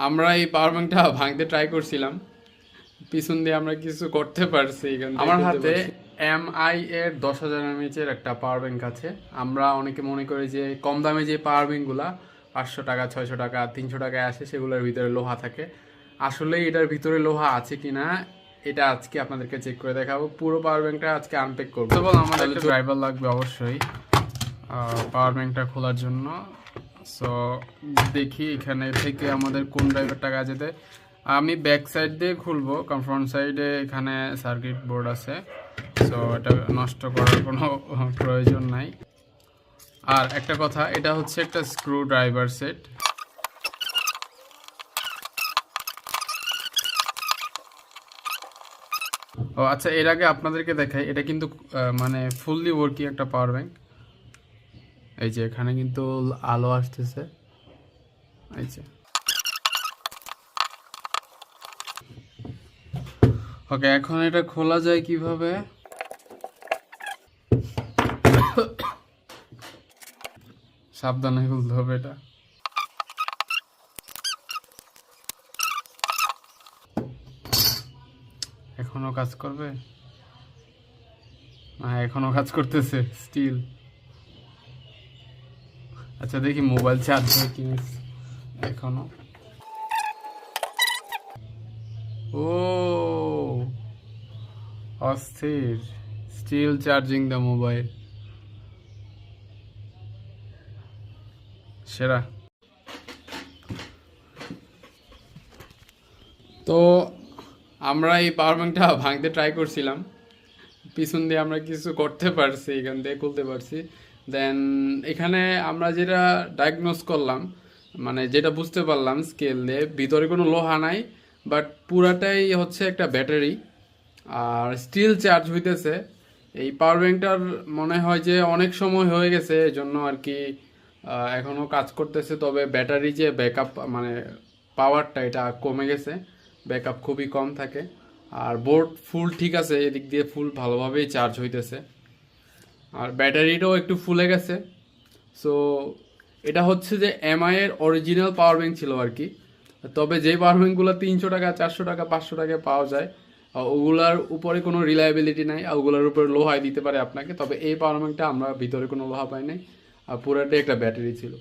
আমরা এই পাওয়ার ব্যাংকটা ভাঙতে ট্রাই করছিলাম, পিছন দিয়ে আমরা কিছু করতে পারছি। এখানে আমার হাতে MI এর 10,000 mAh এর একটা পাওয়ার ব্যাংক আছে। আমরা অনেকে মনে করি যে কম দামে যে পাওয়ার ব্যাংকগুলা 500 টাকা, 600 টাকা, 300 টাকায় আসে, সেগুলোর ভিতরে লোহা থাকে। আসলে এটার ভিতরে লোহা আছে কিনা এটা আজকে আপনাদেরকে চেক করে দেখাবো। পুরো পাওয়ার ব্যাংকটা আজকে আনপ্যাক করবো। তো আমাদের একটা ড্রাইভার লাগবে অবশ্যই পাওয়ার ব্যাংকটা খোলার জন্য। সো দেখি এখানে থেকে আমাদের কোন ড্রাইভারটা কাজে দেয়। আমি ব্যাক সাইড দিয়ে খুলবো, কারণ ফ্রন্ট সাইডে এখানে সার্কিট বোর্ড আছে। সো এটা নষ্ট করার কোনো প্রয়োজন নাই। আর একটা কথা, এটা হচ্ছে একটা স্ক্রু ড্রাইভার সেট। ও আচ্ছা, এর আগে আপনাদেরকে দেখাই, এটা কিন্তু মানে ফুললি ওয়ার্কিং একটা পাওয়ার ব্যাংক। এই যে এখানে কিন্তু আলো আসতেছে, এই যে। ওকে, এখন এটা খোলা যায় কিভাবে? সাবধানে খুলতে হবে এটা। এখনো কাজ করবে? হ্যাঁ, এখনো কাজ করতেছে স্টিল। আচ্ছা দেখি মোবাইল চার্জ হয় কি এখনো। ও অস্থির, স্টিল চার্জিং দ্য মোবাইল, সেরা। তো আমরা এই পাওয়ার ব্যাংকটা ভাঙতে ট্রাই করছিলাম, পিছন দিয়ে আমরা কিছু করতে পারছি, এখান দিয়ে খুলতে পারছি। দেন এখানে আমরা যেটা ডায়াগনোস করলাম, মানে যেটা বুঝতে পারলাম স্কেল দিয়ে, ভিতরে কোনো লোহা নাই, বাট পুরাটাই হচ্ছে একটা ব্যাটারি আর স্টিল চার্জ হইতেছে। এই পাওয়ার ব্যাংকটার মনে হয় যে অনেক সময় হয়ে গেছে, এই জন্য আর কি এখনও কাজ করতেছে। তবে ব্যাটারি যে ব্যাকআপ মানে পাওয়ারটা, এটা কমে গেছে, ব্যাকআপ খুবই কম থাকে। আর বোর্ড ফুল ঠিক আছে, এদিক দিয়ে ফুল ভালোভাবেই চার্জ হইতেছে, আর ব্যাটারিটাও একটু ফুলে গেছে। সো এটা হচ্ছে যে MI এর অরিজিনাল পাওয়ার ব্যাংক ছিল আর কি। তবে যে পাওয়ার ব্যাংকগুলো 300 টাকা, 400 টাকা, 500 টাকায় পাওয়া যায়, ওগুলার উপরে কোনো রিলায়েবিলিটি নাই, আর ওগুলোর উপরে লোহাই দিতে পারে আপনাকে। তবে এই পাওয়ার ব্যাংকটা আমরা ভিতরে কোনো লোহা পাই নাই, আর পুরাটাই একটা ব্যাটারি ছিল।